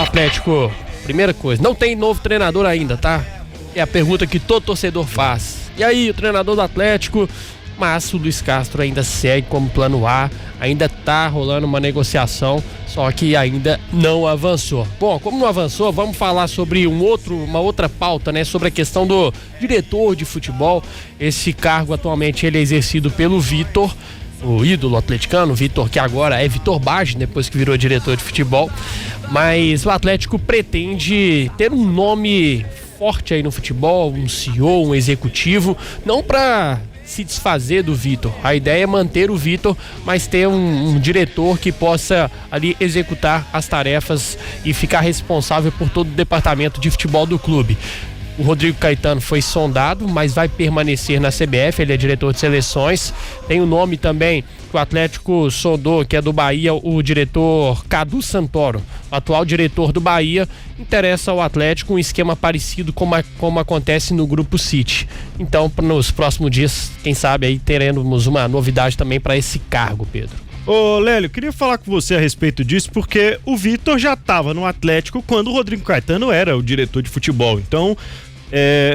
Atlético, primeira coisa, não tem novo treinador ainda, tá? É a pergunta que todo torcedor faz. E aí, o treinador do Atlético? Mas o Luiz Castro ainda segue como plano A, ainda tá rolando uma negociação, só que ainda não avançou. Bom, como não avançou, vamos falar sobre uma outra pauta, né? Sobre a questão do diretor de futebol. Esse cargo atualmente ele é exercido pelo Vitor, o ídolo atleticano, Vitor, que agora é Vitor Bage, depois que virou diretor de futebol. Mas o Atlético pretende ter um nome forte aí no futebol, um CEO, um executivo, não para se desfazer do Vitor. A ideia é manter o Vitor, mas ter um diretor que possa ali executar as tarefas e ficar responsável por todo o departamento de futebol do clube. O Rodrigo Caetano foi sondado, mas vai permanecer na CBF, ele é diretor de seleções. Tem o nome também que o Atlético sondou, que é do Bahia, o diretor Cadu Santoro, atual diretor do Bahia. Interessa ao Atlético um esquema parecido como acontece no Grupo City. Então, nos próximos dias, quem sabe aí teremos uma novidade também para esse cargo, Pedro. Ô Lélio, queria falar com você a respeito disso, porque o Vitor já estava no Atlético quando o Rodrigo Caetano era o diretor de futebol. Então,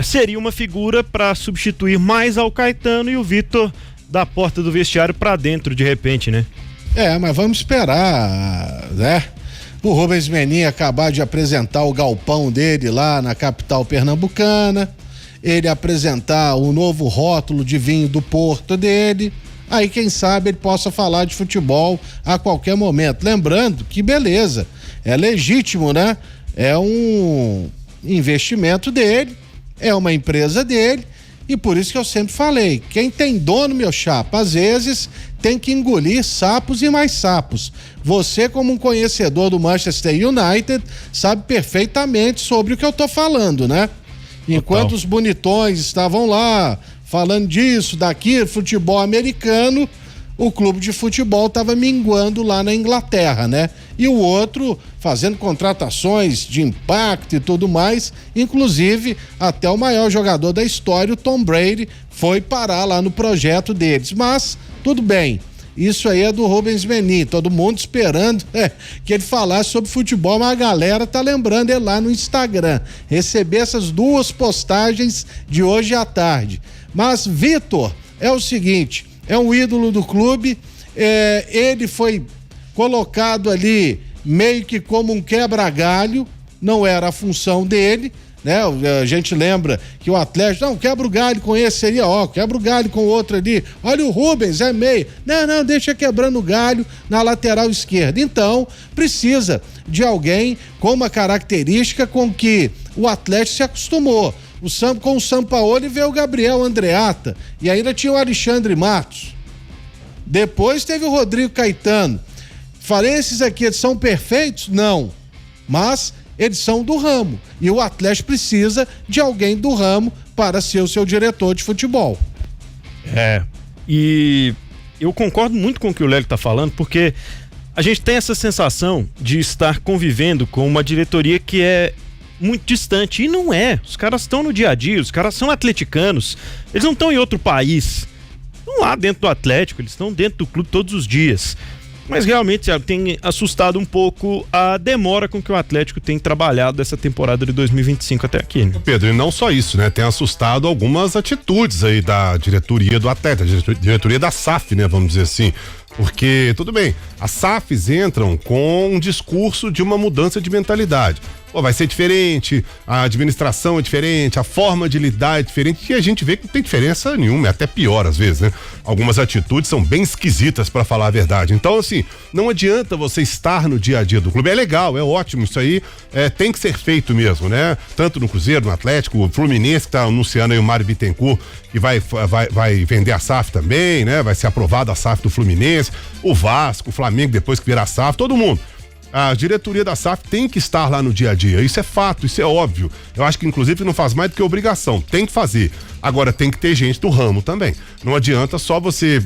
seria uma figura para substituir mais ao Caetano e o Vitor da porta do vestiário para dentro de repente, né? Mas vamos esperar, né? O Rubens Menin acabar de apresentar o galpão dele lá na capital pernambucana, ele apresentar o novo rótulo de vinho do Porto dele. Aí quem sabe ele possa falar de futebol a qualquer momento. Lembrando que beleza, é legítimo, né? É um investimento dele, é uma empresa dele, e por isso que eu sempre falei, quem tem dono, meu chapa, às vezes tem que engolir sapos e mais sapos. Você, como um conhecedor do Manchester United, sabe perfeitamente sobre o que eu tô falando, né? Enquanto os bonitões estavam lá falando disso, daquilo, futebol americano, o clube de futebol estava minguando lá na Inglaterra, né? E o outro fazendo contratações de impacto e tudo mais, inclusive até o maior jogador da história, o Tom Brady, foi parar lá no projeto deles. Mas, tudo bem, isso aí é do Rubens Menin, todo mundo esperando que ele falasse sobre futebol, mas a galera tá lembrando ele lá no Instagram. Receber essas duas postagens de hoje à tarde. Mas Vitor é o seguinte, é um ídolo do clube, ele foi colocado ali meio que como um quebra-galho, não era a função dele, né? A gente lembra que o Atlético, não, quebra o galho com esse ali, quebra o galho com o outro ali, olha o Rubens, é meio, não, deixa quebrando o galho na lateral esquerda. Então, precisa de alguém com uma característica com que o Atlético se acostumou. Com o Sampaoli veio o Gabriel Andreatta e ainda tinha o Alexandre Matos. Depois teve o Rodrigo Caetano. Falei, esses aqui são perfeitos? Não, mas eles são do ramo e o Atlético precisa de alguém do ramo para ser o seu diretor de futebol. E eu concordo muito com o que o Lélio tá falando, porque a gente tem essa sensação de estar convivendo com uma diretoria que é muito distante, e não é. Os caras estão no dia a dia, os caras são atleticanos, eles não estão em outro país, estão lá dentro do Atlético, eles estão dentro do clube todos os dias. Mas realmente tem assustado um pouco a demora com que o Atlético tem trabalhado essa temporada de 2025 até aqui, né? Pedro, e não só isso, né? Tem assustado algumas atitudes aí da diretoria do Atlético, diretoria da SAF, né? Vamos dizer assim. Porque, tudo bem, as SAFs entram com um discurso de uma mudança de mentalidade. Vai ser diferente, a administração é diferente, a forma de lidar é diferente, e a gente vê que não tem diferença nenhuma, é até pior às vezes, né? Algumas atitudes são bem esquisitas, pra falar a verdade. Então, assim, não adianta você estar no dia a dia do clube. É legal, é ótimo, isso aí tem que ser feito mesmo, né? Tanto no Cruzeiro, no Atlético, o Fluminense que tá anunciando aí o Mário Bittencourt, que vai vender a SAF também, né? Vai ser aprovada a SAF do Fluminense, o Vasco, o Flamengo depois que virar a SAF, todo mundo. A diretoria da SAF tem que estar lá no dia a dia, isso é fato, isso é óbvio. Eu acho que inclusive não faz mais do que obrigação, tem que fazer. Agora tem que ter gente do ramo também. Não adianta só você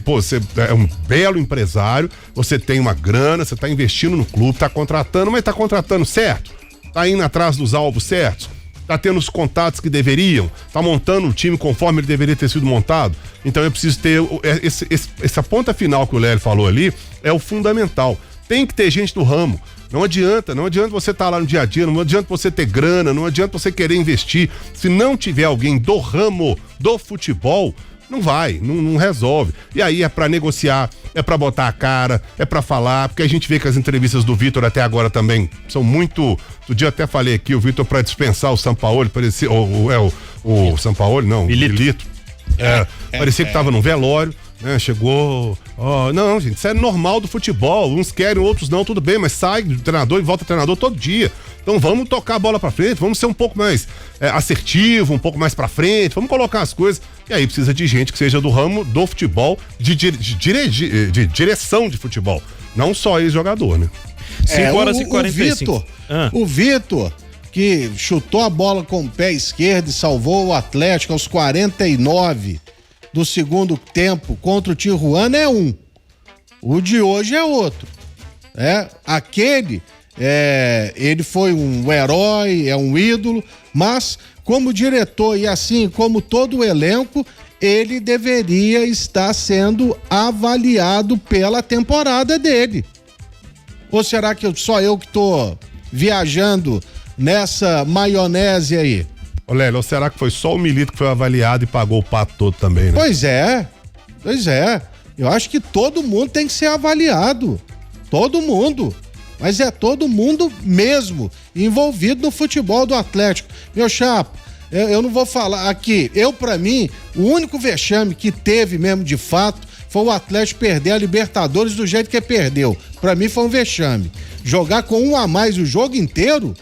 é um belo empresário, você tem uma grana, você tá investindo no clube, tá contratando, mas tá contratando certo? Tá indo atrás dos alvos certos? Tá tendo os contatos que deveriam? Tá montando o time conforme ele deveria ter sido montado? Então eu preciso ter essa ponta final que o Lélio falou ali, é o fundamental. Tem que ter gente do ramo. Não adianta você estar lá no dia a dia, não adianta você ter grana, não adianta você querer investir. Se não tiver alguém do ramo do futebol, não vai, não resolve. E aí é pra negociar, é pra botar a cara, é pra falar, porque a gente vê que as entrevistas do Vitor até agora também são muito... Outro dia até falei aqui, o Vitor pra dispensar o Sampaoli, parecia... O Sampaoli, não, Milito. Parecia que tava num velório, né? Chegou... não, gente, isso é normal do futebol. Uns querem, outros não, tudo bem, mas sai do treinador e volta treinador todo dia. Então vamos tocar a bola pra frente, vamos ser um pouco mais assertivo, um pouco mais pra frente, vamos colocar as coisas. E aí precisa de gente que seja do ramo do futebol, de direção de futebol. Não só ex-jogador, né? 5h45. O Vitor, que chutou a bola com o pé esquerdo e salvou o Atlético aos 49 do segundo tempo contra o Tijuana é um. O de hoje é outro. Ele foi um herói, é um ídolo, mas como diretor e assim como todo o elenco, ele deveria estar sendo avaliado pela temporada dele. Ou será que só eu que tô viajando nessa maionese aí? Ô Lélio, ou será que foi só o Milito que foi avaliado e pagou o pato todo também, né? Pois é. Eu acho que todo mundo tem que ser avaliado. Todo mundo. Mas é todo mundo mesmo envolvido no futebol do Atlético. Meu chapa, eu não vou falar aqui. Pra mim, o único vexame que teve mesmo de fato foi o Atlético perder a Libertadores do jeito que perdeu. Pra mim foi um vexame. Jogar com um a mais o jogo inteiro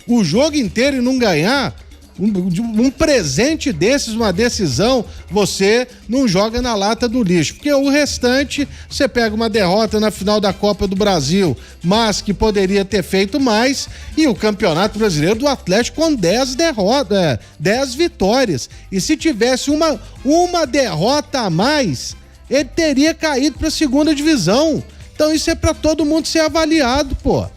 e não ganhar, um presente desses, uma decisão, você não joga na lata do lixo, porque o restante, você pega uma derrota na final da Copa do Brasil, mas que poderia ter feito mais, e o Campeonato Brasileiro do Atlético com 10 vitórias, e se tivesse uma derrota a mais, ele teria caído para a segunda divisão. Então isso é para todo mundo ser avaliado, pô.